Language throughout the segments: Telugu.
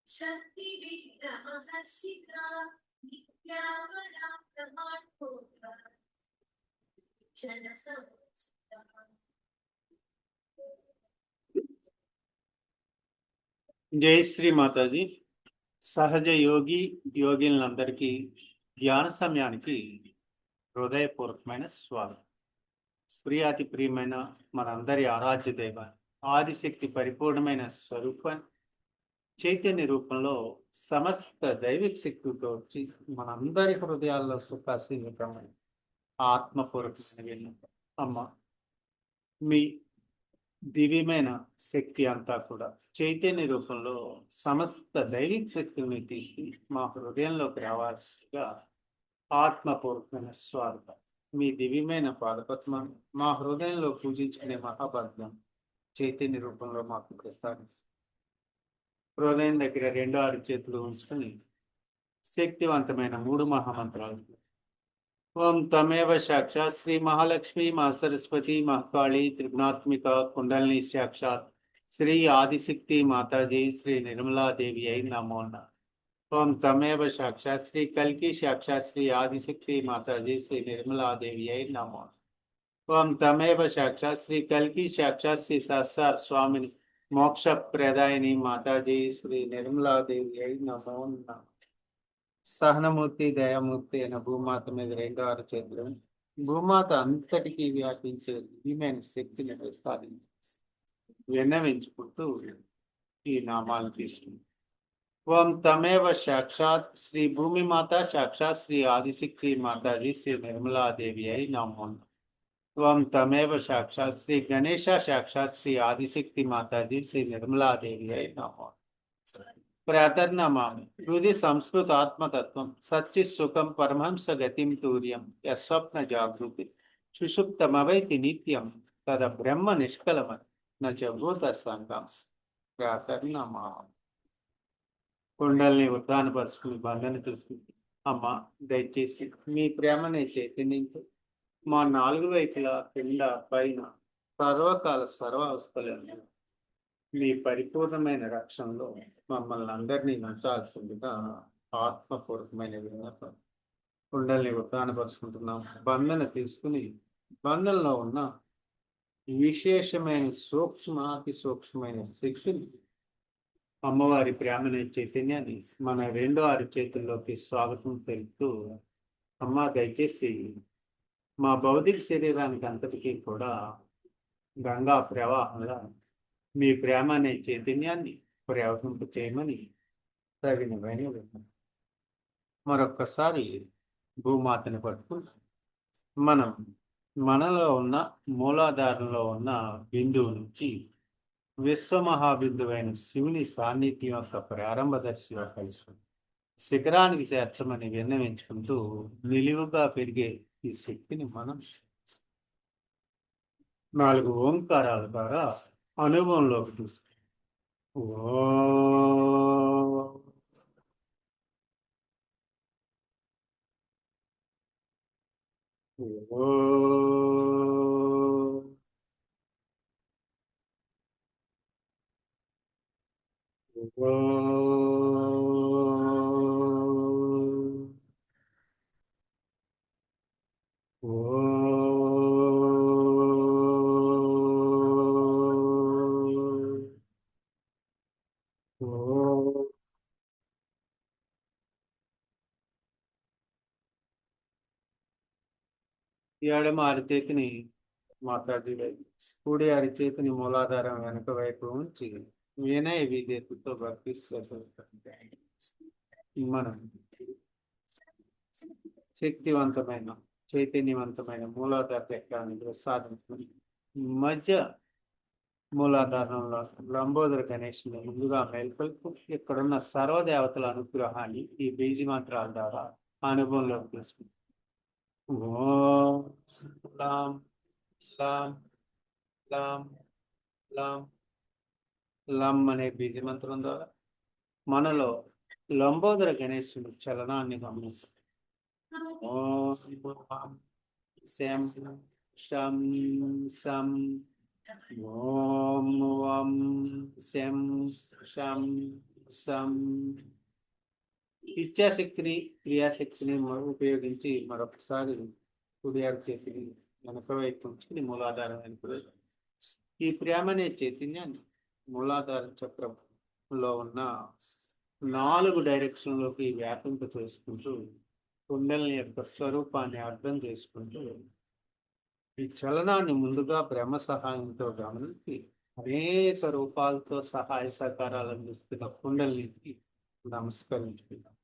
शक्ति विग्रहर्षिका नित्यावरा प्रमाणोत्तर जन జై శ్రీ మాతాజీ. సహజ యోగిలందరికీ ధ్యాన సమయానికి హృదయపూర్వకమైన స్వాగతం. ప్రియాతి ప్రియమైన మనందరి ఆరాధ్య దైవ ఆదిశక్తి పరిపూర్ణమైన స్వరూపం చైతన్య రూపంలో సమస్త దైవిక శక్తితో వచ్చి మనందరి హృదయాల్లో సుఖాసీనమైన ఆత్మపూర్వకమైన అమ్మ, మీ దివ్యమైన శక్తి అంతా కూడా చైతన్య రూపంలో సమస్త దైవిక శక్తిని తీసి మా హృదయంలోకి రావాల్సిగా ఆత్మపూర్వకమైన స్వాగతం. మీ దివ్యమైన పాదపద్మం మా హృదయంలో పూజించుకునే మహాభాగ్యం చైతన్య రూపంలో మాకు ప్రస్తావిస్తుంది. హృదయం దగ్గర 2 అరచేతులు ఉంచుకొని శక్తివంతమైన 3 మహామంత్రాలు. ఓం తమేవ సాక్షాత్ శ్రీ మహాలక్ష్మి మా సరస్వతి మహాకాళి త్రిగుణాత్మిక కుండలిని సాక్షాత్ శ్రీ ఆదిశక్తి మాతాజీ శ్రీ నిర్మలాదేవి అయి నమో నమః. ఓం తమేవ సాక్షాత్ శ్రీ కల్కి సాక్షాత్ శ్రీ ఆదిశక్తి మాతాజీ శ్రీ నిర్మలాదేవి అయి నమో నమః. ఓం తమేవ సాక్షాత్ శ్రీ కల్కి సాక్షాత్ శ్రీ సహస్ర స్వామిని మోక్ష ప్రదాయిని మాతాజీ శ్రీ నిర్మలాదేవి అయి నమో నమః. సహనమూర్తి దయామూర్తి అయిన భూమాత మీద 2 అరచేతులు భూమాత అంతటికీ వ్యాపించే దివ్యమైన శక్తిని ప్రస్తావించి విన్నవించుకుంటూ ఈ నామాలను తీసుకుంది. ఓం తమేవ సాక్షాత్ శ్రీ భూమి మాత సాక్షాత్ శ్రీ ఆదిశక్తి మాతాజీ శ్రీ నిర్మలాదేవి అయి నమో నమః. ఓం తమేవ సాక్షాత్ శ్రీ గణేశ సాక్షాత్ శ్రీ ఆదిశక్తి మాతాజీ శ్రీ నిర్మలాదేవి అయి నమో నమః. ప్రాతర్నమామి హృది సంస్కృత ఆత్మతత్వం సచ్చి సుఖం పరమహంస గతిం తూర్యం యస్వప్న జాగృతి సుషుప్తమవైతి నిత్యం తద బ్రహ్మ నిష్కలమని నూత సంగం. ప్రాతర్నమామి. కుండల్ని ఉద్దానపరుచుకుని బంధన చూసుకుంది. అమ్మ, దయచేసి మీ ప్రేమనే చైతన్యంతో మా 4 వైపులా కింద పైన సర్వకాల సర్వావస్థలను మీ పరిపూర్ణమైన రక్షణలో మమ్మల్ని అందరినీ నచ్చాల్సిందిగా ఆత్మపూర్వకమైన విన్నపం. కుండల్ని ఉత్తానపరుచుకుంటున్నాం. బంధన తీసుకుని బంధంలో ఉన్న విశేషమైన అతి సూక్ష్మమైన శిక్షని అమ్మవారి ప్రేమనే చైతన్యాన్ని మన 2 అరచేతుల్లోకి స్వాగతం తెలుపుతూ, అమ్మ దయచేసి మా భౌతిక శరీరానికి అంతటికీ కూడా గంగా ప్రవాహంలో మీ ప్రేమ అనే చైతన్యాన్ని ప్రవహింప చేయమని తగినవైన విన్నాం. మరొక్కసారి భూమాతని పట్టుకుని మనలో ఉన్న మూలాధారంలో ఉన్న బిందువు నుంచి విశ్వమహాబిందువైన శివుని సాన్నిధ్యం యొక్క ప్రారంభదర్శిగా కలిసి శిఖరానికి చేర్చమని విన్నవించుకుంటూ నిలువుగా పెరిగే ఈ శక్తిని మనం 4 ఓంకారాల ద్వారా అనుభవంలోకి తీసుకు. ఎడమ అరిచేతిని మాతాజీ వైపు, కుడి అరిచేతిని మూలాధారం వెనుక వైపు ఉంచి వినయ విధేయతతో భక్తి మనం శక్తివంతమైన చైతన్యవంతమైన మూలాధార చక్రాన్ని ప్రసాదించుకుని మధ్య మూలాధారంలో లంబోదర గణేష్ని ముందుగా మేల్కొల్పు ఇక్కడున్న సర్వదేవతల అనుగ్రహాన్ని ఈ బీజి మంత్రాల ద్వారా అనుభవంలోకి తీసుకుంటాం. ఓం లాం లాం లాం లాం లం అనే బీజ మంత్రం ద్వారా మనలో లంబోదర గణేశుని చలనాన్ని గమనిస్తాం. ఓం శం శం శం ఓం వం శం శం శం. ఇచ్ఛాశక్తిని క్రియాశక్తిని ఉపయోగించి మరొకసారి కుడి చేతిని వెనక వైపు ఉంచుకుని మూలాధారం ఈ ప్రేమ అనే చైతన్యాన్ని మూలాధార చక్రంలో ఉన్న 4 డైరెక్షన్లోకి వ్యాపింప చేసుకుంటూ కుండలిని యొక్క స్వరూపాన్ని అర్థం చేసుకుంటూ ఈ చలనాన్ని ముందుగా బ్రహ్మ సహాయంతో గమనించి అనేక రూపాలతో సహాయ సహకారాలు అందిస్తున్న కుండలినికి నమస్కరించుకుంటాం.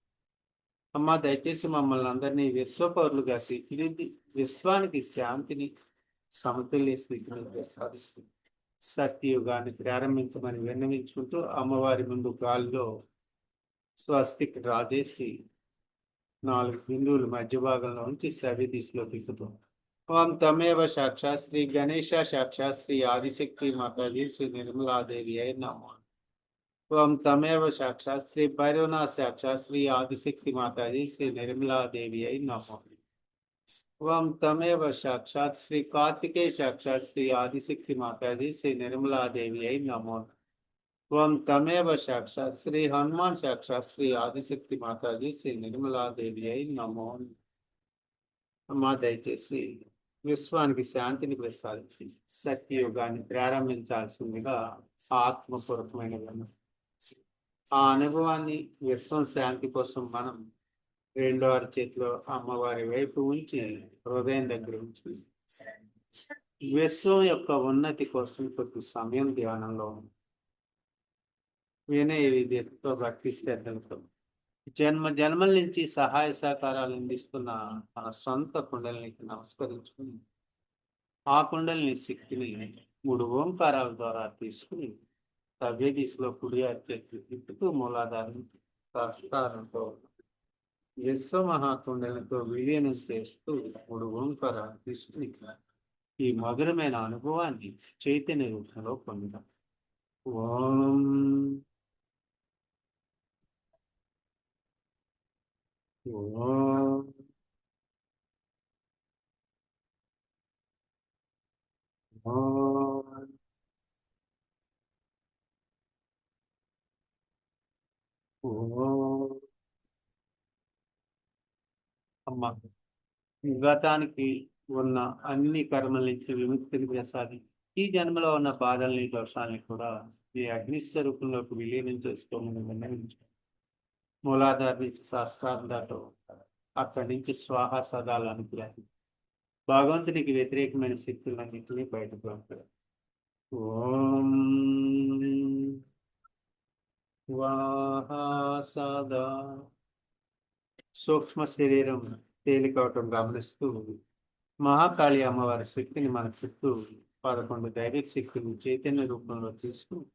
అమ్మ దయచేసి మమ్మల్ని అందరినీ విశ్వపౌరులుగా తీర్చిదిద్ది విశ్వానికి శాంతిని సమతుల్య స్థితిని ప్రసాదిస్తుంది. సత్యయుగాన్ని ప్రారంభించమని విన్నవించుకుంటూ అమ్మవారి ముందు గాలిలో స్వస్తికి రాజేసి 4 బిందువులు మధ్య భాగంలో ఉంచి సవ్య దిశలో తిప్పుతాం. ఓం తమేవ సాక్షాత్ శ్రీ గణేశ సాక్షాత్ శ్రీ ఆదిశక్తి మాతాజీ శ్రీ నిర్మలాదేవి అయి నమో. ఓం తమేవ సాక్షాత్ శ్రీ భైరవనాథ్ సాక్షాత్ శ్రీ ఆదిశక్తి మాతాజీ శ్రీ నిర్మలాదేవి అయి నమో. ఓం తమేవ సాక్షాత్ శ్రీ కార్తికేయ సాక్షాత్ శ్రీ ఆదిశక్తి మాతాజీ శ్రీ నిర్మలాదేవి అయి నమో. ఓం తమేవ సాక్షాత్ శ్రీ హనుమాన్ సాక్షాత్ శ్రీ ఆదిశక్తి మాతాజీ శ్రీ నిర్మలాదేవి అయి నమో. అమ్మా దయచేసి విశ్వానికి శాంతిని ప్రసాదించి సత్యయుగాన్ని ప్రారంభించాల్సిందిగా ఆత్మపూర్వకమైన ఆ అనుభవాన్ని విశ్వం శాంతి కోసం మనం 2వ చేతిలో అమ్మవారి వైపు ఉంచి హృదయం దగ్గర ఉంచి విశ్వం యొక్క ఉన్నతి కోసం కొద్ది సమయం ధ్యానంలో వినయ విద్యతో భక్తి శ్రద్ధలతో జన్మల నుంచి సహాయ సహకారాలు అందిస్తున్న మన సొంత కుండలినికి నమస్కరించుకుని ఆ కుండలిని శక్తిని 3 ఓంకారాల ద్వారా తీసుకుని సవ్య దిశలో కుడి చేతి తిప్పుతూ మూలాధారం ప్రస్తారంతో విశ్వ మహాకుండలతో విలీనం చేస్తూ 3 ఓంకారాలు తీసుకుని ఈ మధురమైన అనుభవాన్ని చైతన్య రూపంలో పొందుతాం. ఓం అమ్మ గతానికి ఉన్న అన్ని కర్మల నుంచి విముక్తిని ప్రసాది ఈ జన్మలో ఉన్న బాధల్ని దోషాలని కూడా ఈ అగ్ని స్వరూపంలోకి విలీనం చేసుకోమని విన్నవించు. మూలాధార నుంచి శాస్త్రార్థాతో అక్కడి నుంచి స్వాహ సదాలు అనుగ్రహం భగవంతునికి వ్యతిరేకమైన శక్తులన్నింటినీ బయటకు పంపారు. ఓం స్వాహ సదా. సూక్ష్మ శరీరం తేలికవటం గమనిస్తూ మహాకాళి అమ్మవారి శక్తిని మన చుట్టూ 11 దైవిక శక్తులు చైతన్య రూపంలో తీసుకుని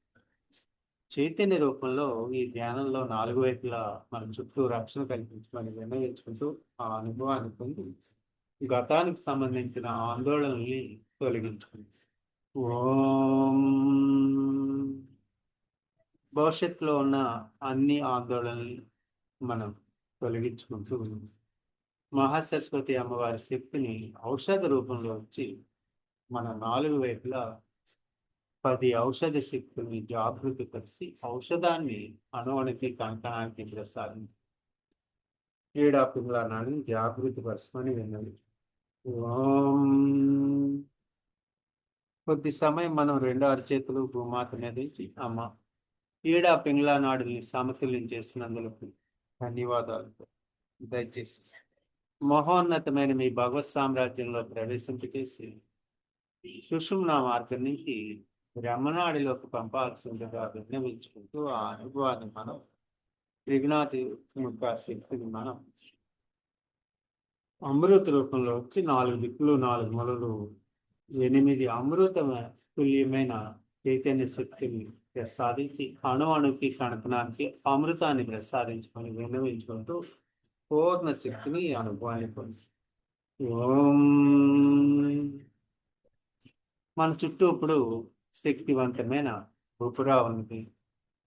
చైతన్య రూపంలో ఈ ధ్యానంలో 4 వైపులా మన చుట్టూ రక్షణ కల్పించమని విన్నవించుకుంటూ ఆ అనుభవాన్ని పొంది గతానికి సంబంధించిన ఆందోళనల్ని తొలగించుకుంది. ఓం భవిష్యత్తులో ఉన్న అన్ని ఆందోళనల్ని మనం తొలగించుకుంటూ మహాసరస్వతి అమ్మవారి శక్తిని ఔషధ రూపంలో వచ్చి మన 4 వైపులా 10 ఔషధ శక్తుల్ని జాగృతి పరిచి ఔషధాన్ని అణువణికి కంకణానికి ప్రసాదించి 7 పింగళాన్ని జాగృతి పరచమని విన్నది. ఓం కొద్ది సమయం మనం 2 అరచేతులు భూమాత మీద అమ్మ 7 పింగళా నాడుల్ని సమతుల్యం చేస్తున్నందుకు ధన్యవాదాలు. దయచేసి మహోన్నతమైన మీ భగవత్ సామ్రాజ్యంలో ప్రవేశింపచేసి సుషుమ్నా మార్గం నుంచి బ్రహ్మనాడిలోకి పంపాల్సిందిగా విన్నవించుకుంటూ ఆ అనుభవాన్ని మనం త్రిగుణాత్మక శక్తిని మనం అమృత రూపంలో వచ్చి 4 దిక్కులు 4 మూలలు 8 అమృత తుల్యమైన చైతన్య శక్తిని ప్రసాదించి అణుకి కణకణానికి అమృతాన్ని ప్రసాదించుకొని విన్నవించుకుంటూ పూర్ణ శక్తిని అనుభవాన్ని పొంది. ఓం మన చుట్టూ ఇప్పుడు శక్తివంతమైన రూపురా ఉంది.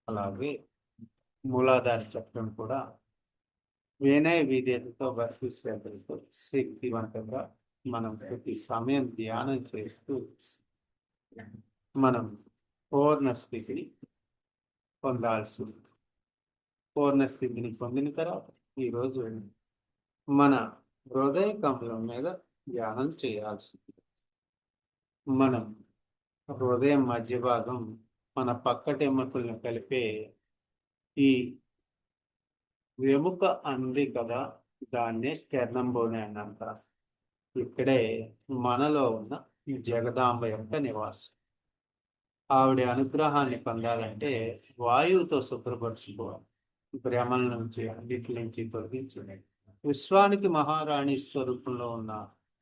అలాగే మూలాధార చక్రం కూడా వినయ విధేయతతో భక్తి శ్రద్ధలతో శక్తివంతంగా మనం ప్రతి సమయం ధ్యానం చేస్తూ మనం పూర్ణ స్థితిని పొందాల్సి ఉంది. పూర్ణ స్థితిని పొందిన తర్వాత ఈరోజు మన హృదయ కమలం మీద ధ్యానం చేయాల్సి ఉంది. మనం హృదయం మధ్య భాగం మన పక్కటెముకలను కలిపే ఈ వెముక అంది కదా, దాన్నే స్టెర్నం బోన్ అని అంటారు. ఇక్కడే మనలో ఉన్న జగదాంబ యొక్క నివాసం. ఆవిడ అనుగ్రహాన్ని పొందాలంటే వాయువుతో శుభ్రపరచుకోవాలి. భ్రమల నుంచి అన్నిటి నుంచి తొలగించండి. విశ్వానికి మహారాణి స్వరూపంలో ఉన్న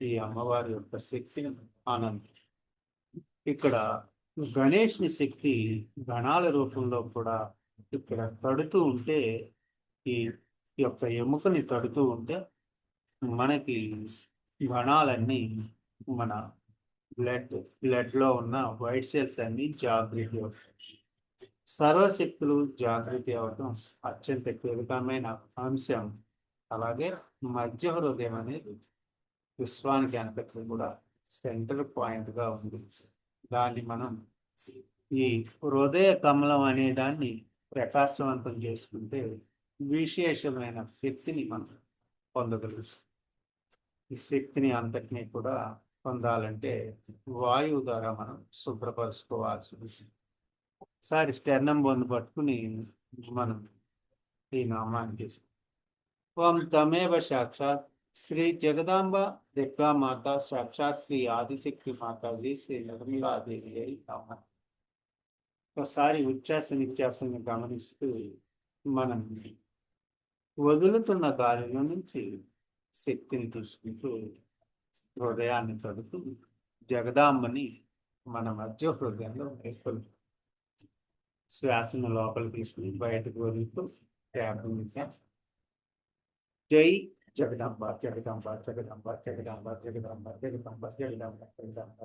ఈ అమ్మవారి యొక్క శక్తిని ఆనందం. ఇక్కడ గణేష్ని శక్తి గణాల రూపంలో కూడా ఇక్కడ తడుతూ ఉంటే, ఈ యొక్క ఎముకని తడుతూ ఉంటే మనకి గణాలన్నీ మన బ్లడ్ లో ఉన్న వైట్ సెల్స్ అన్ని జాగృతి అవుతాయి. సర్వశక్తులు జాగృతి అవడం అత్యంత కీలకమైన అంశం. అలాగే మధ్య హృదయం అనేది విశ్వానికి అంతటి కూడా సెంటర్ పాయింట్ గా ఉంది. దాన్ని మనం ఈ హృదయ కమలం అనే దాన్ని ప్రకాశవంతం చేసుకుంటే విశేషమైన శక్తిని మనం పొందగలుగుతాం. ఈ శక్తిని అంతటినీ కూడా పొందాలంటే వాయువు ద్వారా మనం శుభ్రపరచుకోవాల్సి ఉంటుంది. ఒకసారి స్టెర్నం బొందు పట్టుకుని మనం ఈ నామాన్ని ఓం తమేవ సాక్షాత్ శ్రీ జగదాంబ దుర్గా మాత సాక్షాత్ శ్రీ ఆదిశక్తి మాతాజీ శ్రీ నిర్మలాదేవి అయి ఒకసారి ఉచ్ఛ్వాస నిత్యాసను గమనిస్తూ మనం వదులుతున్న గాలిలో నుంచి శక్తిని తీసుకుంటూ హృదయాన్ని తడుతూ జగదాంబని మన మధ్య హృదయంలో వేసుకుంటాం. శ్వాసను లోపల తీసుకుని బయటకు వదులుతూ జై జగదాంబ జగదాంబ జగదాంబ జగదాంబ జగదాంబ జగదాంబ జగదాంబ జగదాంబ.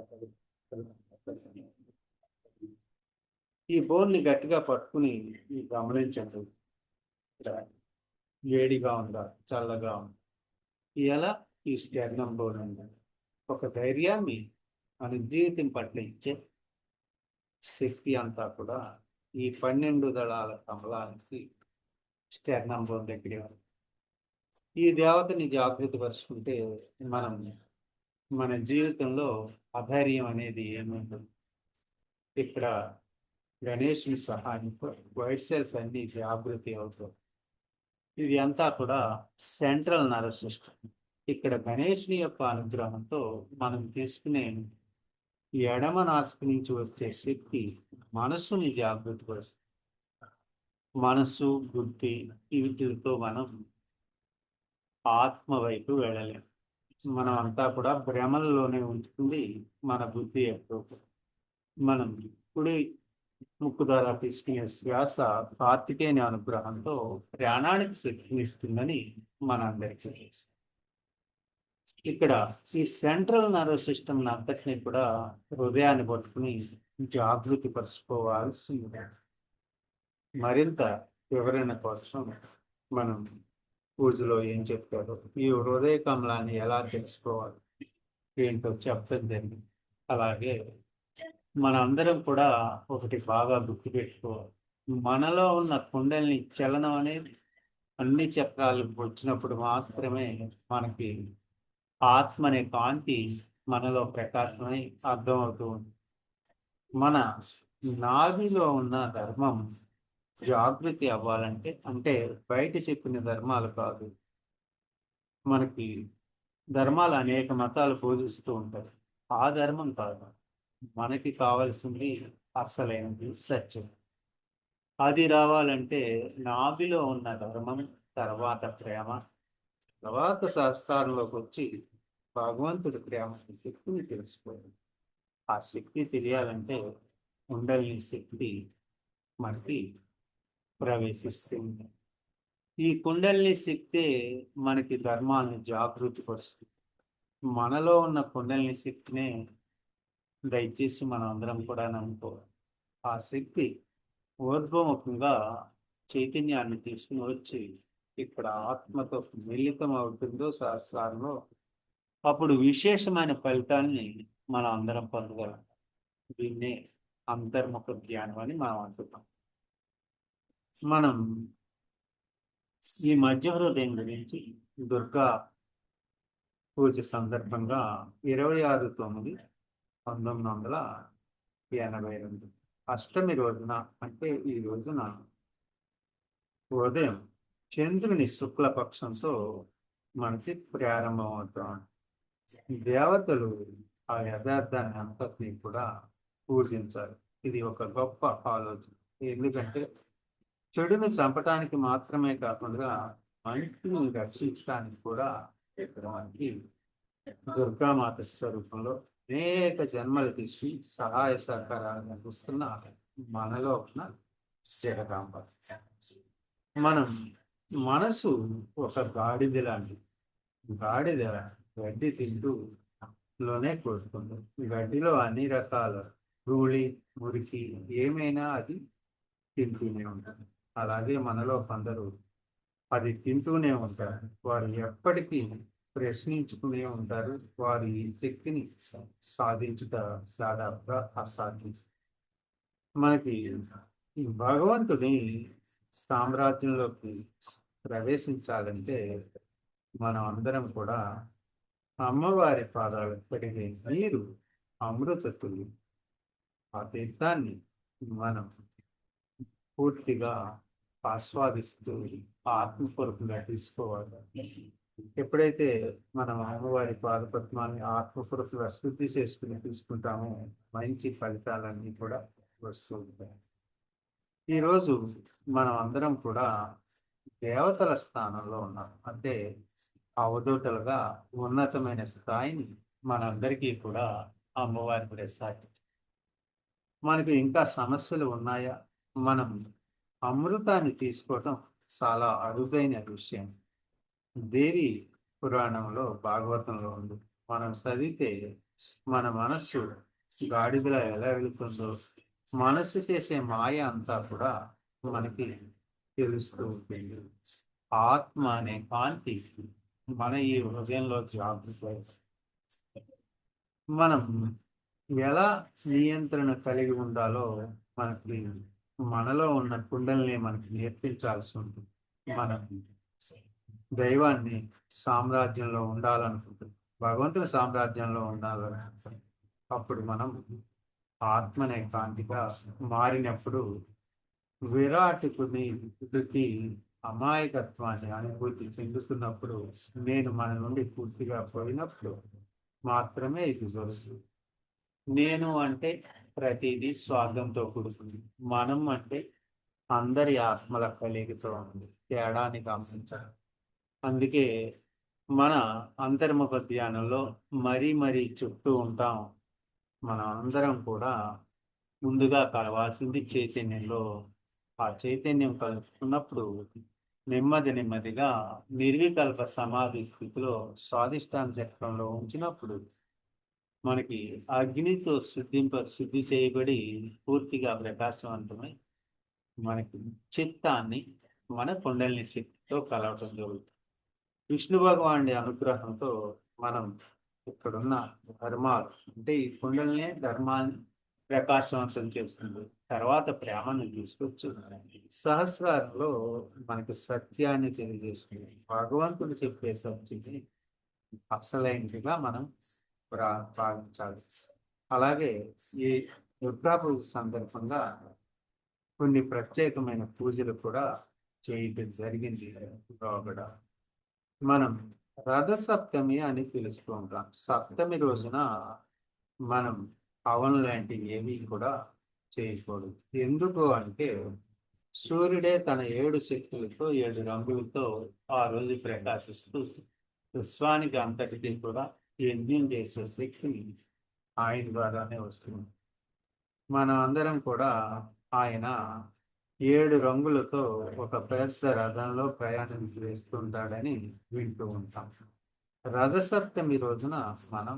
ఈ బోన్ని గట్టిగా పట్టుకుని గమనించండి. వేడిగా ఉందా, చల్లగా ఉందా, ఇలా ఈ స్టెర్నం బోన్ ఉంది. ఒక ధైర్యాన్ని మన జీవితం పట్ల ఇచ్చే శక్తి అంతా కూడా ఈ 12 దళాల కమలానికి స్టెర్నం బోన్ దగ్గరే ఉంది. ఈ దేవతని జాగృతి పరుచుకుంటే మనం మన జీవితంలో అధైర్యం అనేది ఏముంటుంది. ఇక్కడ గణేష్ని సహాయంతో వైట్ సెల్స్ అన్ని జాగృతి అవుతాయి. ఇది అంతా కూడా సెంట్రల్ నర్వస్ సిస్టమ్. ఇక్కడ గణేష్ని యొక్క అనుగ్రహంతో మనం తీసుకునే ఎడమ నాసిక నుంచి వచ్చే శక్తి మనస్సుని జాగృతి పరుస్తుంది. మనస్సు, బుద్ధి వీటితో మనం ఆత్మ వైపు వెళ్ళలేము. మనం అంతా కూడా భ్రమలలోనే ఉంచుతుంది మన బుద్ధి ఎప్పుడు. మనం కుడి ముక్కు ద్వారా తీసుకునే శ్వాస కార్తికేయుని అనుగ్రహంతో ప్రాణానికి శక్తినిస్తుందని మనందరికీ తెలుసు. ఇక్కడ ఈ సెంట్రల్ నర్వస్ సిస్టమ్ అంతటినీ కూడా హృదయాన్ని పట్టుకుని జాగృతి పరుచుకోవాల్సి ఉంది. మరింత వివరణ కోసం మనం పూజలో ఏం చెప్తారో, ఈ హృదయ కమలాన్ని ఎలా తెలుసుకోవాలి ఏంటో చెప్పడం జరిగింది. అలాగే మనందరం కూడా ఒకటి బాగా గుర్తుపెట్టుకోవాలి. మనలో ఉన్న కుండలిని చలనం అనేది అన్ని చక్రాలు వచ్చినప్పుడు మాత్రమే మనకి ఆత్మ అనే కాంతి మనలో ప్రకాశమై అర్థమవుతూ ఉంది. మన నాభిలో ఉన్న ధర్మం జాగృతి అవ్వాలంటే, అంటే బయట చెప్పిన ధర్మాలు కాదు, మనకి ధర్మాలు అనేక మతాలు బోధిస్తూ ఉంటారు. ఆ ధర్మం కాదు, మనకి కావాల్సింది అసలైనది సత్యం. అది రావాలంటే నాభిలో ఉన్న ధర్మం, తర్వాత ప్రేమ, తర్వాత శాస్త్రాల్లోకి వచ్చి భగవంతుడి ప్రేమ శక్తిని తెలుసుకోవాలి. ఆ శక్తి తెలియాలంటే కుండలిని శక్తి మనకి ప్రవేశిస్తుంది. ఈ కుండలిని శక్తి మనకి ధర్మాన్ని జాగృతి పరుస్తుంది. మనలో ఉన్న కుండలిని శక్తినే దయచేసి మనం అందరం కూడా నమ్ముకోవాలి. ఆ శక్తి ఊర్ధ్వముఖంగా చైతన్యాన్ని తీసుకుని వచ్చి ఇక్కడ ఆత్మతో మిళితం అవుతుందో సహస్రాల్లో అప్పుడు విశేషమైన ఫలితాన్ని మనం అందరం పొందగలం. దీన్నే అంతర్ముఖ జ్ఞానం అని మనం అంటున్నాం. మనం ఈ మధ్య హృదయం గురించి దుర్గా పూజ సందర్భంగా 26/9/1982 అష్టమి రోజున, అంటే ఈ రోజున ఉదయం చంద్రుని శుక్లపక్షంతో మనకి ప్రారంభమవుతాం. దేవతలు ఆ యథార్థాన్ని అంతటినీ కూడా పూజించాలి. ఇది ఒక గొప్ప ఆలోచన. ఎందుకంటే చెడును చంపటానికి మాత్రమే కాకుండా మంచిని రక్షించడానికి కూడా ఇక్కడ మనకి దుర్గామాత స్వరూపంలో అనేక జన్మలు తీసి సహాయ సహకారాలు అందిస్తున్న మనలో ఉన్న జగదాంబ. మనం మనసు ఒక గాడిద లాంటిది. గాడిద గడ్డి తింటూ లోనే కోరుతుంది. గడ్డిలో అన్ని రకాల ధూళి, మురికి ఏమైనా అది తింటూనే ఉంటుంది. అలాగే మనలో కొందరు అది తింటూనే ఉంటారు. వారు ఎప్పటికీ ప్రశ్నించుకునే ఉంటారు. వారి శక్తిని సాధించుట దాదాపుగా అసాధ్యం. మనకి భగవంతుని సామ్రాజ్యంలోకి ప్రవేశించాలంటే మనం అందరం కూడా అమ్మవారి పాదాలు కడిగే నీరు అమృతతులు. ఆ తీర్థాన్ని మనం పూర్తిగా ఆస్వాదిస్తూ ఆత్మపూర్వకంగా తీసుకోవాలి. ఎప్పుడైతే మనం అమ్మవారి పాదపద్మాన్ని ఆత్మపూర్వకంగా శుద్ధి చేసుకుని తీసుకుంటామో మంచి ఫలితాలన్నీ కూడా వస్తూ ఉంటాయి. ఈరోజు మనం అందరం కూడా దేవతల స్థానంలో ఉన్నాం. అంటే అవధూతలుగా ఉన్నతమైన స్థాయిని మనందరికీ కూడా అమ్మవారి ప్రసాదించారు. మనకు ఇంకా సమస్యలు ఉన్నాయా? మనం అమృతాన్ని తీసుకోవటం చాలా అరుదైన విషయం. దేవి పురాణంలో, భాగవతంలో ఉంది. మనం చదివితే మన మనస్సు గాడిదలా ఎలా వెళుతుందో, మనస్సు చేసే మాయ అంతా కూడా మనకి తెలుస్తూ ఉంటుంది. ఆత్మ అనే కాంతి మన ఈ హృదయంలో జాగృత. మనం ఎలా నియంత్రణ కలిగి ఉండాలో మనకి మనలో ఉన్న కుండల్ని మనకి నేర్పించాల్సి ఉంటుంది. మనం దైవాన్ని సామ్రాజ్యంలో ఉండాలనుకుంటుంది, భగవంతుని సామ్రాజ్యంలో ఉండాలనుకుంటుంది. అప్పుడు మనం ఆత్మనే కాంతిగా మారినప్పుడు విరాటుకుని వృత్తి అమాయకత్వాన్ని అనుభూతి చెందుతున్నప్పుడు, నేను మన నుండి పూర్తిగా పోయినప్పుడు మాత్రమే ఇది జరుగుతుంది. నేను అంటే ప్రతిదీ స్వార్థంతో కూడుకుంది. మనం అంటే అందరి ఆత్మల కలిగితో ఉంది. తేడాన్ని గమనించాలి. అందుకే మన అంతర్ముఖ ధ్యానంలో మరీ చెప్తూ ఉంటాం. మనం అందరం కూడా ముందుగా కలవాల్సింది చైతన్యంలో. ఆ చైతన్యం కలుసుకున్నప్పుడు నెమ్మదిగా నిర్వికల్ప సమాధి స్థితిలో స్వాదిష్టాన చక్రంలో ఉంచినప్పుడు మనకి అగ్నితో శుద్ధి చేయబడి పూర్తిగా ప్రకాశవంతమై మనకి చిత్తాన్ని మన కుండలిని శక్తితో కలవటం జరుగుతుంది. విష్ణు భగవానుడి అనుగ్రహంతో మనం ఇక్కడున్న ధర్మాలు, అంటే ఈ కుండలిని ధర్మాన్ని ప్రకాశవంతం చేస్తుంది. తర్వాత ప్రేమను తీసుకొచ్చు సహస్రాలలో మనకి సత్యాన్ని తెలియజేస్తుంది. భగవంతుడు చెప్పే సత్యాన్ని అసలైనదిగా మనం భావించాలి. అలాగే ఈ దుర్గా పూజ సందర్భంగా కొన్ని ప్రత్యేకమైన పూజలు కూడా చేయటం జరిగింది. కూడా మనం రథసప్తమి అని పిలుస్తూ ఉంటాం. సప్తమి రోజున మనం పవన్ లాంటివి ఏమీ కూడా చేయకూడదు. ఎందుకు అంటే సూర్యుడే తన 7 శక్తులతో 7 రంగులతో ఆ రోజు ప్రకాశిస్తూ విశ్వానికి అంతటికీ కూడా యజ్ఞం చేసే శక్తిని ఆయన ద్వారానే వస్తుంది. మనం అందరం కూడా ఆయన 7 రంగులతో ఒక పెద్ద రథంలో ప్రయాణం చేస్తుంటాడని వింటూ ఉంటాం. రథసప్తమి రోజున మనం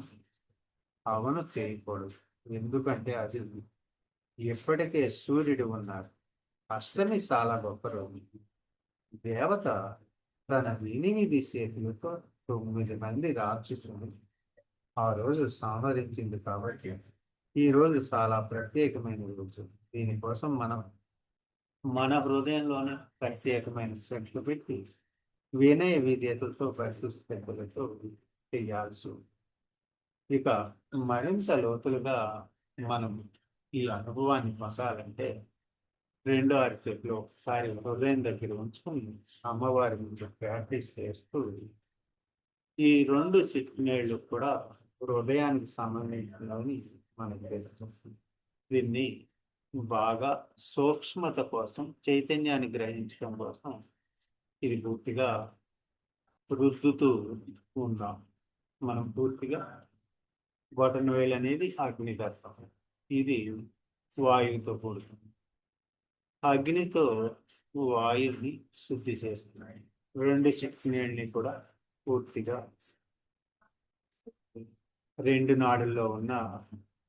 హవనం చేయకూడదు. ఎందుకంటే అది ఎప్పటికే సూర్యుడు ఉన్నాడు అష్టమి చాలా గొప్ప రోజు. దేవత తన 8 చేతులతో 9 మంది రాక్షసులు ఆ రోజు సంహరించింది కాబట్టి ఈ రోజు చాలా ప్రత్యేకమైన రోజు. దీనికోసం మనం మన హృదయంలోనే ప్రత్యేకమైన శ్రద్ధ పెట్టి వినయ విధేయతలతో పరిశుద్ధతతో చేయాల్సి ఉంది. ఇక మరింత లోతులుగా మనం ఈ అనుభవాన్ని పొందాలంటే రెండో అరచేతిలో ఒకసారి హృదయం దగ్గర ఉంచుకొని అమ్మవారి ముందు ప్రాక్టీస్ చేస్తూ ఈ 2 చిటికేళ్ళు కూడా హృదయానికి సంబంధించినవి మనకు తెలుస్తుంది. దీన్ని బాగా సూక్ష్మత కోసం, చైతన్యాన్ని గ్రహించడం కోసం ఇది పూర్తిగా రుద్దుతూ ఉన్నాం. మనం పూర్తిగా బొటనవేలు అనేది అగ్ని తత్వం. ఇది వాయువుతో కూడుతుంది. అగ్నితో వాయువుని శుద్ధి చేస్తున్నాయి. 2 శక్తిని కూడా పూర్తిగా 2 నాడుల్లో ఉన్న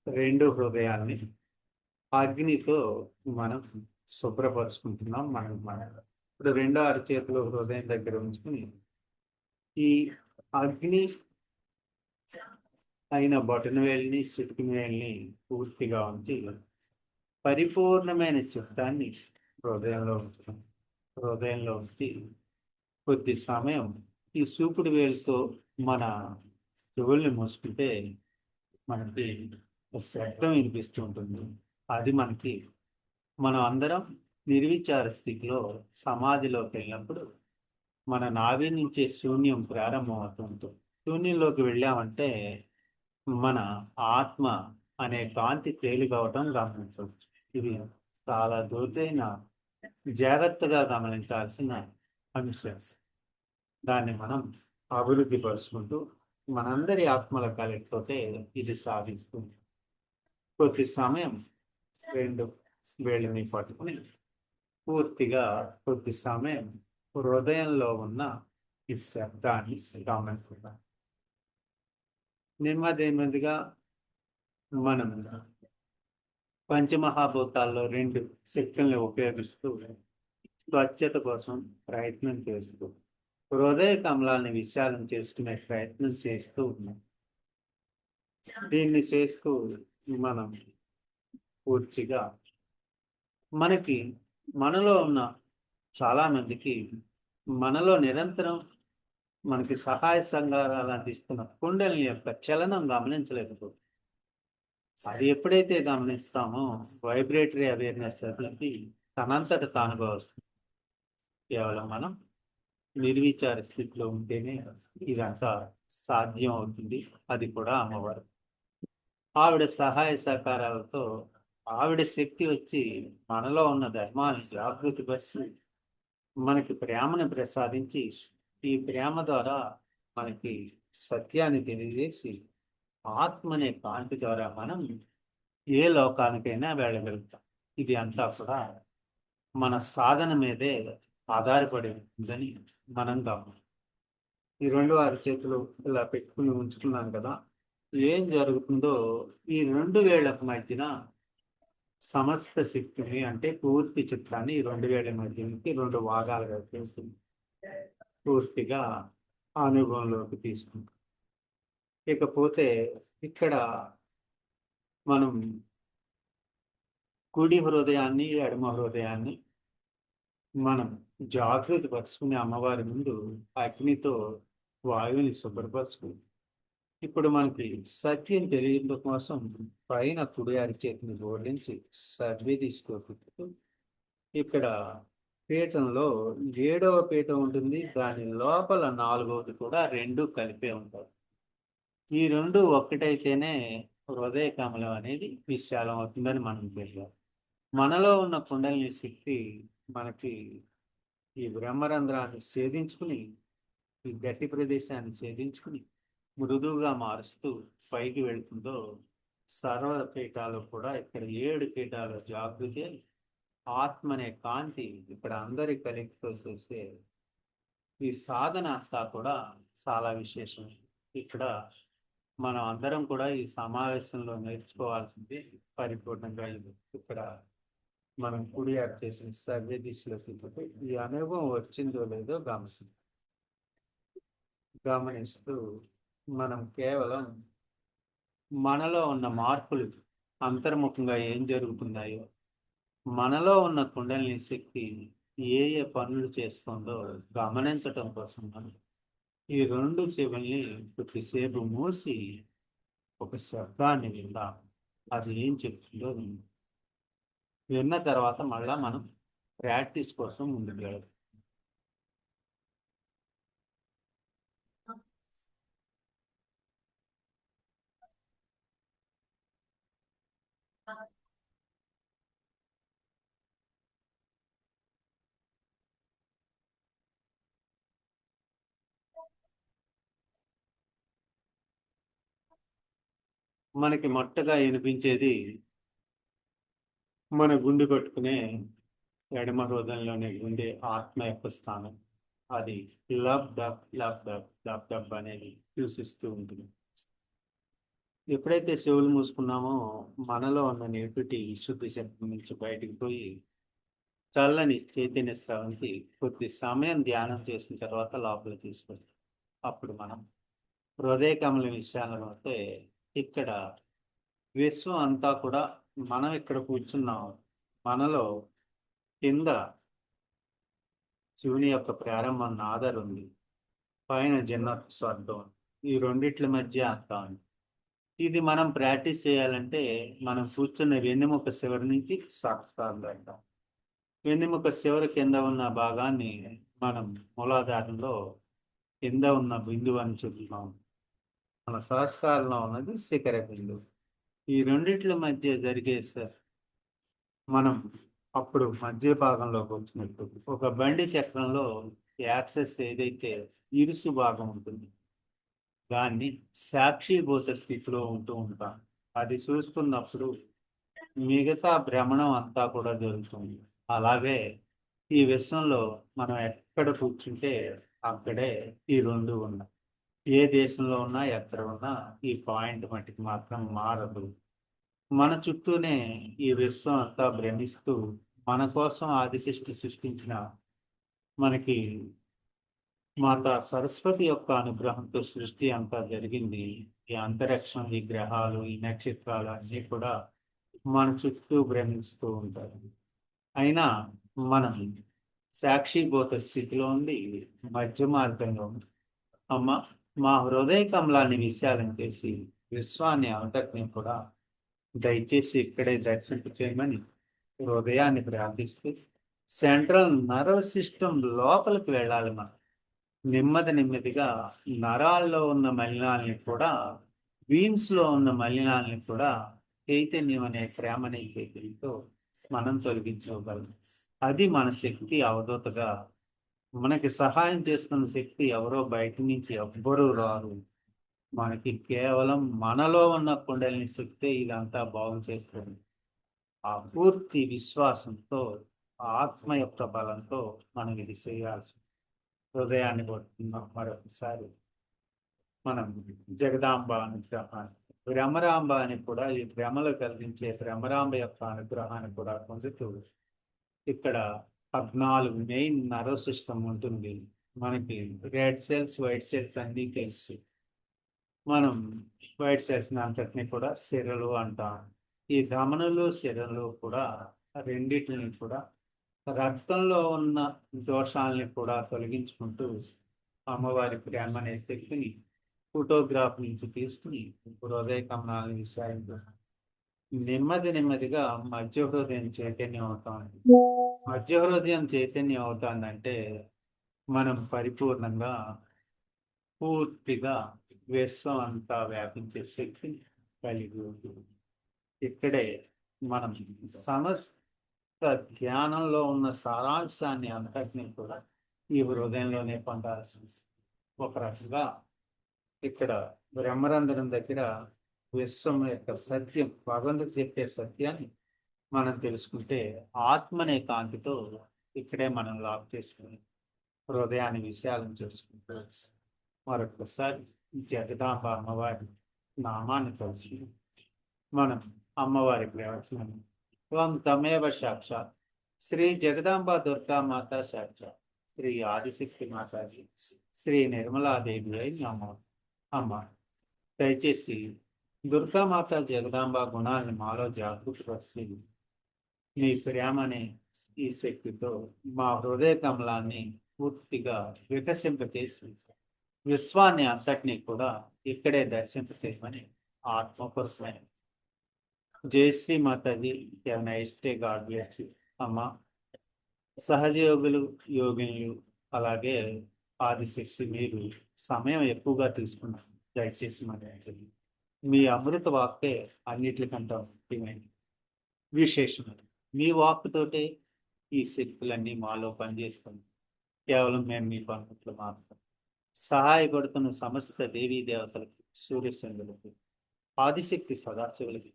2 హృదయాల్ని అగ్నితో మనం శుభ్రపరుచుకుంటున్నాం. మనం ఇప్పుడు రెండో అరచేతిలో హృదయం దగ్గర ఉంచుకుని ఈ అగ్ని అయిన బొటనవేలిని చిటికిన పూర్తిగా ఉంచి పరిపూర్ణమైన చిత్తాన్ని హృదయంలో ఉంచి కొద్ది సమయం ఈ చూపుడు వేలుతో మన చెవుల్ని మూసుకుంటే మనకి శబ్దం వినిపిస్తూ ఉంటుంది. అది మనం అందరం నిర్విచార స్థితిలో సమాధిలోకి వెళ్ళినప్పుడు మన నాభి నుంచే శూన్యం ప్రారంభం అవుతుంటుంది. శూన్యంలోకి వెళ్ళామంటే మన ఆత్మ అనే కాంతి తేలికవటం గమనించవచ్చు. ఇది చాలా లోతైన జాగ్రత్తగా గమనించాల్సిన అంశం. దాన్ని మనం అభివృద్ధి పరుచుకుంటూ మనందరి ఆత్మల కలెక్ట్తోటే ఇది సాధిస్తుంది. కొద్ది సమయం 2 వేళ్ళని పట్టుకుని పూర్తిగా కొద్ది సమయం హృదయంలో ఉన్న ఈ శబ్దాన్ని గమనిస్తున్నాం. నెమ్మదిగా మనం పంచమహాభూతాల్లో 2 శక్తుల్ని ఉపయోగిస్తూ స్వచ్ఛత కోసం ప్రయత్నం చేస్తూ హృదయ కమలాన్ని విశాలం చేసుకునే ప్రయత్నం చేస్తూ ఉన్నాం. దీన్ని చేస్తూ మనం పూర్తిగా మనలో ఉన్న చాలా మందికి మనలో నిరంతరం మనకి సహాయ సంఘాలు అందిస్తున్న కుండలిని యొక్క చలనం గమనించలేకపోతుంది. అది ఎప్పుడైతే గమనిస్తామో వైబ్రేటరీ అవేర్నెస్ అనేది తనంతట తానుగా వస్తుంది. కేవలం మనం నిర్విచార స్థితిలో ఉంటేనే ఇదంతా సాధ్యం అవుతుంది. అది కూడా అమ్మవారు. ఆవిడ సహాయ సహకారాలతో ఆవిడ శక్తి వచ్చి మనలో ఉన్న ధర్మాన్ని జాగృతి పరిచి మనకి ప్రేమను ప్రసాదించి ఈ ప్రేమ ద్వారా మనకి సత్యాన్ని తెలియజేసి ఆత్మ అనే కాంతి ద్వారా మనం ఏ లోకానికైనా వెళ్ళగలుగుతాం. ఇది అంతా కూడా మన సాధన మీదే ఆధారపడి ఉందని మనం గమనం. ఈ 2 అరచేతులు ఇలా పెట్టుకుని ఉంచుకున్నాను కదా, ఏం జరుగుతుందో ఈ 2 వేళ్లకు మధ్యన సమస్త శక్తిని అంటే పూర్తి చిత్తాన్ని ఈ 2 వేళ్ల మధ్యకి 2 భాగాలుగా చేసి పూర్తిగా అనుభవంలోకి తీసుకుంటాం. ఇకపోతే ఇక్కడ మనం కుడి హృదయాన్ని, ఎడమ హృదయాన్ని మనం జాగృతి పరుచుకునే అమ్మవారి ముందు అగ్నితో వాయువుని శుభ్రపరుచుకుంటాం. ఇప్పుడు మనకి సత్యం తెలియడం కోసం పైన కుడి అరిచేతిని జోడించి సర్వే తీసుకోవచ్చు. ఇక్కడ పీఠంలో 7వ పీఠం ఉంటుంది. దాని లోపల 4వది కూడా 2 కలిపే ఉంటాయి. ఈ 2 ఒక్కటైతేనే హృదయ కమలం అనేది విశాలం అవుతుందని మనం తెలియాలి. మనలో ఉన్న కుండలిని శక్తి మనకి ఈ బ్రహ్మరంధ్రాన్ని ఛేదించుకుని ఈ గట్టి ప్రదేశాన్ని ఛేదించుకుని మృదువుగా మారుస్తూ పైకి వెళుతుందో సర్వ పీఠాలు కూడా ఇక్కడ 7 పీఠాలు జాగృతి ఆత్మ అనే కాంతి ఇక్కడ అందరి కలిగితో చూసే ఈ సాధన అంతా కూడా చాలా విశేషం. ఇక్కడ మనం అందరం కూడా ఈ సమావేశంలో నేర్చుకోవాల్సింది పరిపూర్ణంగా ఇక్కడ మనం కుడియారు చేసిన సవ్య దిశలో తిప్పుతూ ఈ అనుభవం వచ్చిందో లేదో గమనిస్తూ మనం కేవలం మనలో ఉన్న మార్పులు అంతర్ముఖంగా ఏం జరుగుతున్నాయో, మనలో ఉన్న కుండలిని శక్తి ఏ ఏ పనులు చేస్తుందో గమనించటం కోసం మనం ఈ రెండు చెవుల్ని కొద్దిసేపు మూసి ఒక శబ్దాన్ని విందాం. అది ఏం చెప్తుందో విన్న తర్వాత మళ్ళా మనం ప్రాక్టీస్ కోసం ముందుకు వెళ్దాం. మనకి మొట్టగా వినిపించేది మన గుండు కొట్టుకునే ఎడమ హృదయంలోనే గుండె ఆత్మ యొక్క స్థానం. అది lub dub lub dub lub dub అనేది సూచిస్తూ ఉంటుంది. ఎప్పుడైతే చెవులు మూసుకున్నామో మనలో ఉన్న నెగిటివిటీ శుద్ధి శక్తి నుంచి బయటికి పోయి చల్లని చైతన్య స్రవంతి కొద్ది సమయం ధ్యానం చేసిన తర్వాత లోపల తీసుకుంటాం. అప్పుడు మనం హృదయ కమల విషయాలను అయితే ఇక్కడ విశ్వం అంతా కూడా మనం ఇక్కడ కూర్చున్నాం. మనలో కింద శివుని యొక్క ప్రారంభం నాదర్ ఉంది, పైన జన్నత్ స్వర్గం, ఈ రెండిట్ల మధ్య అంతా ఉంది. ఇది మనం ప్రాక్టీస్ చేయాలంటే మనం కూర్చున్న వెన్నెముక చివరి నుంచి సాక్షాత్ పెడతాం. వెన్నెముక చివరి కింద ఉన్న భాగాన్ని మనం మూలాధారంలో కింద ఉన్న బిందువు అని చెప్తున్నాం. మన సహస్రాల్లో ఉన్నది శిఖర బిందువు. ఈ రెండిట్ల మధ్య జరిగే మనం అప్పుడు మధ్య భాగంలోకి వచ్చినట్టు ఒక బండి చక్రంలో యాక్సెస్ ఏదైతే ఇరుసు భాగం ఉంటుంది దాన్ని సాక్షిభూత స్థితిలో ఉంటూ ఉంటాం. అది చూస్తున్నప్పుడు మిగతా భ్రమణం అంతా కూడా జరుగుతుంది. అలాగే ఈ విశ్వంలో మనం ఎక్కడ కూర్చుంటే అక్కడే ఈ రెండు ఉన్నాయి. ఏ దేశంలో ఉన్నా ఎక్కడ ఉన్నా ఈ పాయింట్ మట్టికి మాత్రం మారదు. మన చుట్టూనే ఈ విశ్వం అంతా భ్రమిస్తూ మన కోసం ఆదిశిష్టి సృష్టించిన మనకి మాత సరస్వతి యొక్క అనుగ్రహంతో సృష్టి అంతా జరిగింది. ఈ అంతరిక్షం, ఈ గ్రహాలు, ఈ నక్షత్రాలు అన్నీ కూడా మన చుట్టూ భ్రమిస్తూ ఉంటారు. అయినా మనం సాక్షిభూత స్థితిలో ఉండి మధ్య మార్గంలో అమ్మ మా హృదయ కమలాన్ని విశాలం చేసి విశ్వాన్ని అంతటిని కూడా దయచేసి ఇక్కడే దర్శింపు చేయమని హృదయాన్ని ప్రార్థిస్తూ సెంట్రల్ నర్వస్ సిస్టమ్ లోపలికి వెళ్ళాలి. మనం నెమ్మదిగా నరాల్లో ఉన్న మలినాల్ని కూడా, వీన్స్ లో ఉన్న మలినాల్ని కూడా చైతన్యం అనే ప్రేమని చైతన్యంతో మనం తొలగించుకోగలం. అది మన శక్తి అవధూతగా మనకి సహాయం చేస్తున్న శక్తి ఎవరో బయట నుంచి ఎవ్వరూ రారు. మనకి కేవలం మనలో ఉన్న కుండలిని శక్తి ఇదంతా బాగు చేస్తుంది. ఆ పూర్తి విశ్వాసంతో, ఆత్మ యొక్క బలంతో మనం ఇది చేయాల్సి. హృదయాన్ని కొట్టుకున్నాం. మరొకసారి మనం జగదాంబ అనుగ్రహాన్ని, భ్రమరాంబ అని కూడా ఈ భ్రమలు కలిగించే భ్రమరాంబ యొక్క అనుగ్రహాన్ని కూడా పొందుతూ ఇక్కడ 14 మెయిన్ నర్వ్ సిస్టమ్ ఉంటుంది. మనకి రెడ్ సెల్స్, వైట్ సెల్స్ అన్ని కలిసి మనం వైట్ సెల్స్ అంతటిని కూడా సిరలు అంటాం. ఈ ధమనులు సిరలు కూడా రెండింటిని కూడా రక్తంలో ఉన్న దోషాలని కూడా తొలగించుకుంటూ అమ్మవారి ప్రేమ అనే శక్తిని ఫోటోగ్రాఫ్ నుంచి తీసుకుని హృదయ కమలాల విషయాలు నెమ్మదిగా మధ్య హృదయం చైతన్యం అవుతామండి. మధ్య హృదయం చైతన్యం అవుతానంటే మనం పరిపూర్ణంగా పూర్తిగా విశ్వం అంతా వ్యాపించే శక్తిని కలిగి ఉంటుంది. ఇక్కడే మనం సమస్త ధ్యానంలో ఉన్న సారాంశాన్ని అంతటినీ కూడా ఈ హృదయంలోనే పొందాల్సింది. ఒక రకంగా ఇక్కడ బ్రహ్మరంధ్రం దగ్గర విశ్వం యొక్క సత్యం, భగవంతుడు చెప్పే సత్యాన్ని మనం తెలుసుకుంటే ఆత్మనే కాంతితో ఇక్కడే మనం లాక్ చేసుకుని హృదయాన్ని విషయాలను చేసుకుంటూ మరొకసారి జగదాంబ అమ్మవారి నామాన్ని కలిసి మనం అమ్మవారి ప్రవచనం त्वं तमेव साक्षात् श्री जगदांबा दुर्गा माता साक्षात् श्री ఆదిశక్తి మాతాజీ శ్రీ నిర్మలాదేవి అయి నమో అమ్మ. దయచేసి దుర్గామాత జగదాంబ గుణాలను మాలో జాగృతి పరిచి మీ ప్రేమని ఈ శక్తితో మా హృదయ కమలాన్ని పూర్తిగా వికసింపచేసి విశ్వాన్ని అంతటినీ కూడా ఇక్కడే దర్శింపచేయమని ఆత్మపురుషమైన జై శ్రీ మాతాజీ. ఇష్టే గాడ్ బ్లెస్ యు అమ్మ. సహజయోగులు, యోగినులు, అలాగే ఆదిశక్తి మీరు సమయం ఎక్కువగా తీసుకున్నారు. దయచేసి మరణించండి. మీ అమృత వాక్కే అన్నిటికంటే ముఖ్యమైనది, విశేషమైనది. మీ వాక్కుతోటే ఈ శక్తులన్నీ మాలో పనిచేస్తుంది. కేవలం మేము మీ పనులు మాత్రం సహాయపడుతున్న సమస్త దేవీ దేవతలకు, సూర్యచంద్రులకు, ఆదిశక్తి సదాశివులకి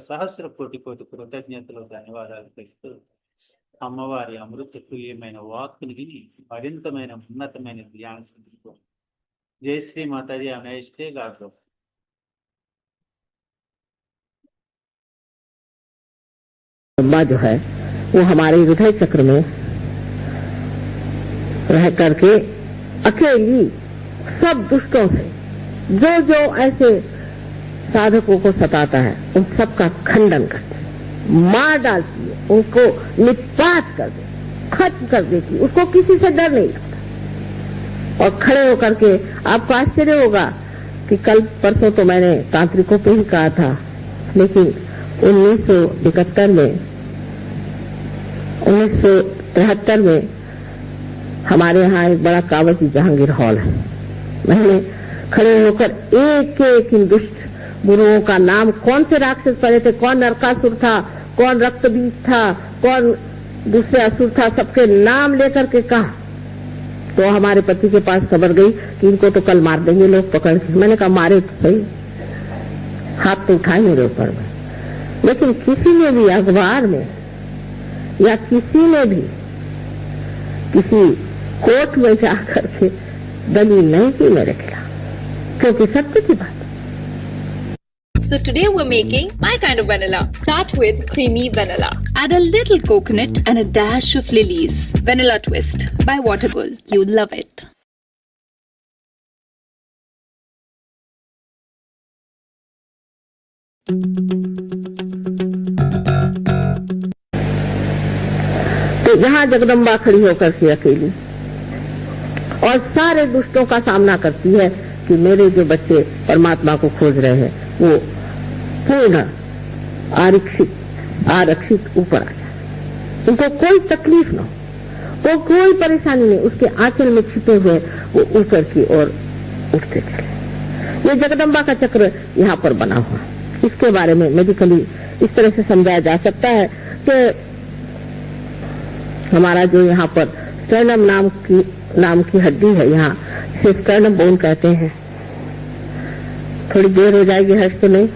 సహస్ర కోటి కోటి కృతజ్ఞతలు, ధన్యవాదాలు తెలుపుతూ అమ్మవారి అమృత తుల్యమైన వాక్కుని విని మరింతమైన ఉన్నతమైన ధ్యాన స్థితితో జై శ్రీ మాతాజీ అనేష్టే గాడు. अम्बा जो है वो हमारे हृदय चक्र में रह करके अकेली सब दुष्टों से जो जो ऐसे साधकों को सताता है उन सबका खंडन करती है, मार डालती है, उनको निपात कर दे, खत्म कर देती, उसको किसी से डर नहीं लगता। और खड़े होकर के आपको आश्चर्य होगा कि कल परसों तो मैंने तांत्रिकों पे ही कहा था, लेकिन 1973 में हमारे यहाँ एक बड़ा कावजी जहांगीर हॉल है। मैंने खड़े होकर एक एक इन दुष्ट गुरुओं का नाम, कौन से राक्षस पड़े थे, कौन नरकासुर था, कौन रक्तबीज था, कौन दूसरे असुर था, सबके नाम लेकर के कहा। तो हमारे पति के पास खबर गई कि इनको तो कल मार देंगे लोग पकड़ के। मैंने कहा मारे तो सही, हाथ तो उठाए मेरे ऊपर में, लेकिन किसी ने भी अखबार में या किसी ने भी किसी कोर्ट में जाकर के दलील नहीं की मेरे खिलाफ, क्योंकि सत्य की बात। So today we're making my kind of vanilla. Start with creamy vanilla. Add a little coconut and a dash of lilies. Vanilla twist by Watergul. You'll love it. तो जहां जगदम्बा खड़ी होकर के अकेली और सारे दुष्टों का सामना करती है कि मेरे जो बच्चे परमात्मा को खोज रहे हैं वो पूर्ण आरक्षित ऊपर आ जाए, उनको कोई तकलीफ न हो, कोई परेशानी नहीं, उसके आंचल में छिपे हुए वो ऊपर की ओर उठते चले। ये जगदम्बा का चक्र यहाँ पर बना हुआ। इसके बारे में मेडिकली इस तरह से समझाया जा सकता है कि हमारा जो यहाँ पर स्टर्नम नाम की हड्डी है, यहाँ इसे स्टर्नम बोन कहते हैं। थोड़ी देर हो जाएगी, हर्ष तो नहीं।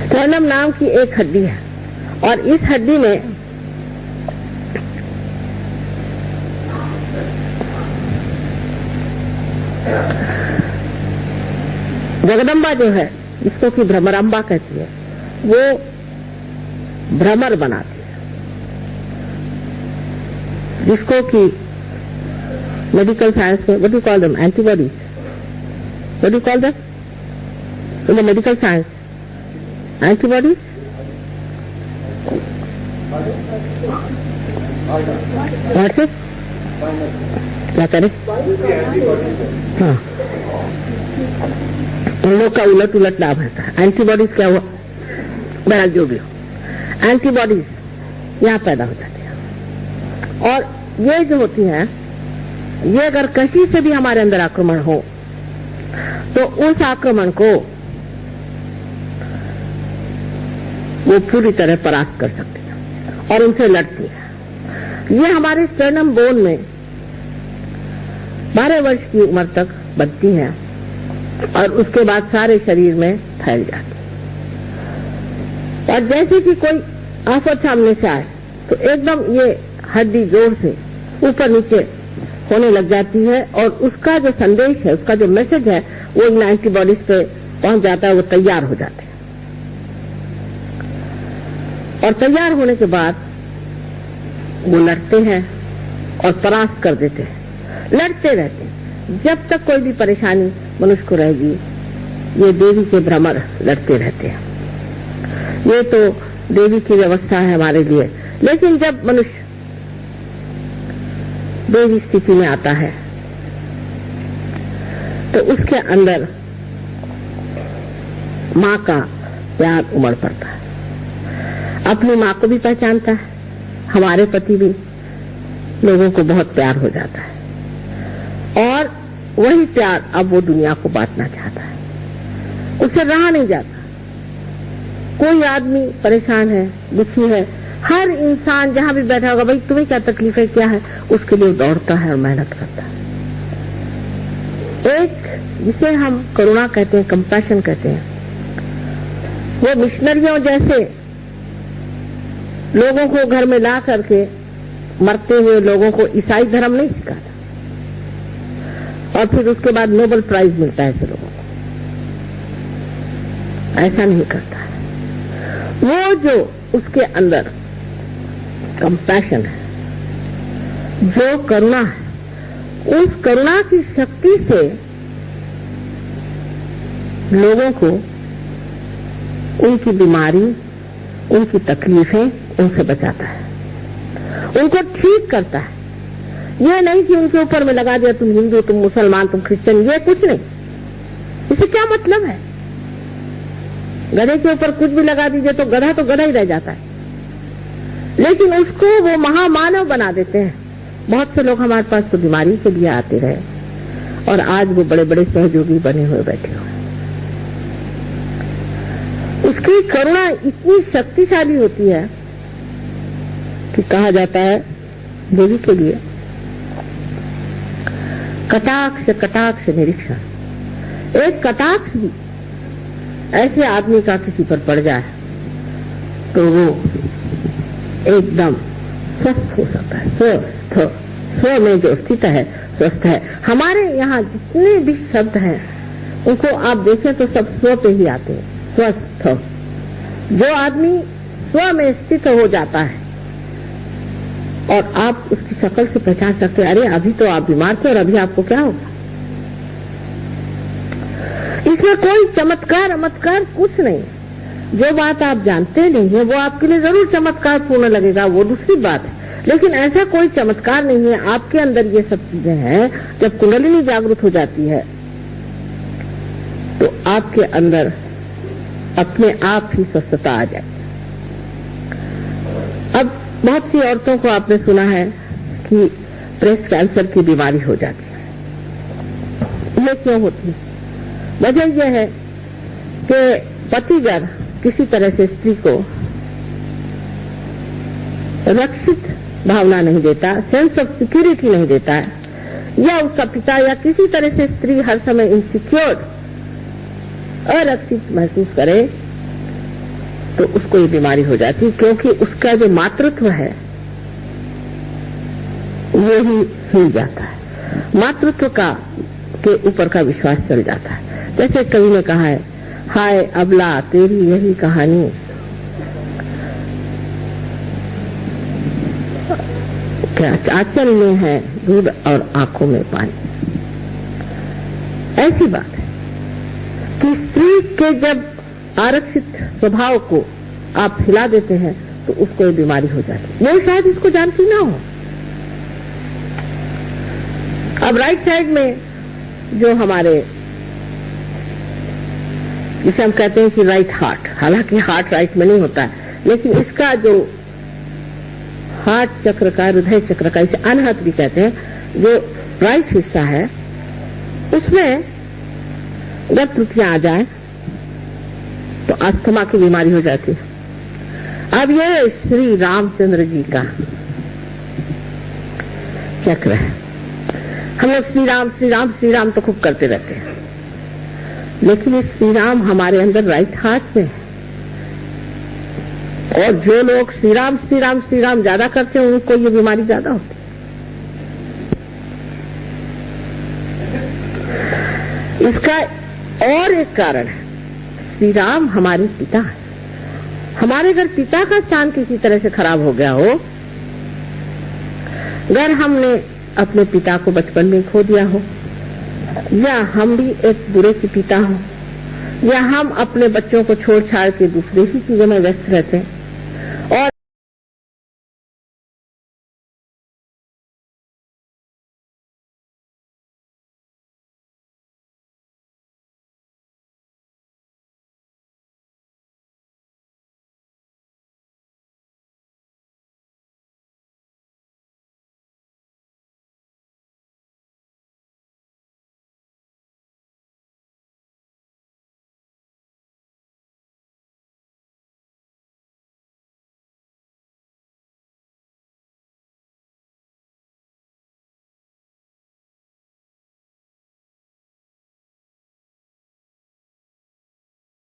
स्टर्नम नाम की एक हड्डी है और इस हड्डी में जगदम्बा जो है, जिसको कि भ्रमरांबा कहती है, वो भ्रमर बनाती है, जिसको कि मेडिकल साइंस में what do you call them? Antibodies. What do you call them? In the medical science, antibodies. What is? क्या करें? हाँ, उन लोग का उलट नाम है। एंटीबॉडीज क्या हुआ? बहरहाल जो भी हो, एंटीबॉडीज यहाँ पैदा हो जाती है। और ये जो होती है, ये अगर कहीं से भी हमारे अंदर आक्रमण हो तो उस आक्रमण को वो पूरी तरह परास्त कर सकती है और उनसे लड़ती है। ये हमारे स्टर्नम बोन में 12 वर्ष की उम्र तक बनती है और उसके बाद सारे शरीर में फैल जाती है। और जैसे कि कोई आफत सामने से आए तो एकदम ये हड्डी जोर से ऊपर नीचे होने लग जाती है और उसका जो संदेश है, उसका जो मैसेज है, वो इन एंटीबॉडीज पे पहुंच जाता है, वो तैयार हो जाते हैं। और तैयार होने के बाद वो लड़ते हैं और परास्त कर देते हैं, लड़ते रहते हैं जब तक कोई भी परेशानी मनुष्य को रहेगी। ये देवी के भ्रमर लड़ते रहते हैं। ये तो देवी की व्यवस्था है हमारे लिए। लेकिन जब मनुष्य देवी स्थिति में आता है तो उसके अंदर माँ का प्यार उमड़ पड़ता है। अपनी माँ को भी पहचानता है, हमारे प्रति भी लोगों को बहुत प्यार हो जाता है और वही प्यार अब वो दुनिया को बांटना चाहता है। उससे रहा नहीं जाता। कोई आदमी परेशान है, दुखी है, हर इंसान जहां भी बैठा होगा, भाई तुम्हें क्या तकलीफ है, क्या है, उसके लिए दौड़ता है और मेहनत करता है। एक जिसे हम करुणा कहते हैं, कंपैशन कहते हैं, वो मिशनरियों जैसे लोगों को घर में ला करके मरते हुए लोगों को ईसाई धर्म नहीं सिखाता और फिर उसके बाद नोबेल प्राइज मिलता है ऐसे लोगों को। ऐसा नहीं करता है। वो जो उसके अंदर कंपैशन है, जो करुणा है, उस करुणा की शक्ति से लोगों को उनकी बीमारी, उनकी तकलीफें उनसे बचाता है, उनको ठीक करता है। ये नहीं कि उनके ऊपर में लगा दिया तुम हिंदू, तुम मुसलमान, तुम क्रिश्चियन, ये कुछ नहीं। इससे क्या मतलब है? गधे के ऊपर कुछ भी लगा दीजिए तो गधा ही रह जाता है, लेकिन उसको वो महामानव बना देते हैं। बहुत से लोग हमारे पास तो बीमारी के लिए आते रहे और आज वो बड़े बड़े सहयोगी बने हुए बैठे हुए। उसकी करुणा इतनी शक्तिशाली होती है कि कहा जाता है देवी के लिए कटाक्ष कटाक्ष निरीक्षण। एक कटाक्ष भी ऐसे आदमी का किसी पर पड़ जाए तो वो एकदम स्वस्थ हो सकता है। स्व में जो स्थित है स्वस्थ है। हमारे यहाँ जितने भी शब्द हैं उनको आप देखें तो सब स्व पे ही आते हैं। स्वस्थ, जो आदमी स्व में स्थित हो जाता है और आप उसकी शक्ल से पहचान सकते हैं, अरे अभी तो आप बीमार थे और अभी आपको क्या होगा। इसमें कोई चमत्कार कुछ नहीं। जो बात आप जानते नहीं है वो आपके लिए जरूर चमत्कार पूर्ण लगेगा, वो दूसरी बात है, लेकिन ऐसा कोई चमत्कार नहीं है। आपके अंदर ये सब चीजें हैं। जब कुंडलिनी जागृत हो जाती है तो आपके अंदर अपने आप ही स्वस्थता आ जाए। अब बहुत सी औरतों को आपने सुना है कि ब्रेस्ट कैंसर की बीमारी हो जाती है। ये क्यों होती है? वजह यह है कि पतिगर किसी तरह से स्त्री को रक्षित भावना नहीं देता, सेंस ऑफ सिक्योरिटी नहीं देता है, या उसका पिता या किसी तरह से स्त्री हर समय इनसिक्योर, अरक्षित महसूस करे तो उसको ये बीमारी हो जाती है, क्योंकि उसका जो मातृत्व है वो ही हिल जाता है। मातृत्व का के ऊपर का विश्वास चल जाता है। जैसे कवि ने कहा है, हाय अबला तेरी यही कहानी, क्या आंचल में है दूध और आंखों में पानी। ऐसी बात है कि स्त्री के जब आरक्षित स्वभाव को आप हिला देते हैं तो उसको ये बीमारी हो जाती है। वो शायद इसको जानती ना हो। अब राइट साइड में जो हमारे जिसे हम कहते हैं कि राइट हार्ट, हालांकि हार्ट राइट में नहीं होता है, लेकिन इसका जो हार्ट चक्र का, हृदय चक्र का, इसे अनहत भी कहते हैं, जो राइट हिस्सा है उसमें जब त्रुटियां आ जाए तो अस्थमा की बीमारी हो जाती है। अब ये श्री रामचंद्र जी का चक्र है। हम लोग श्री राम श्री राम श्री राम तो खूब करते रहते हैं, लेकिन ये श्री राम हमारे अंदर राइट हार्ट में है। और जो लोग श्री राम श्री राम श्री राम ज्यादा करते हैं उनको ये बीमारी ज्यादा होती है। इसका और एक कारण है, श्री राम हमारे पिता हैं हमारे घर पिता का स्थान किसी तरह से खराब हो गया हो, अगर हमने अपने पिता को बचपन में खो दिया हो, या हम भी एक बुरे के पिता हो, या हम अपने बच्चों को छोड़ छाड़ के दूसरी ही चीजों में व्यस्त रहते हैं,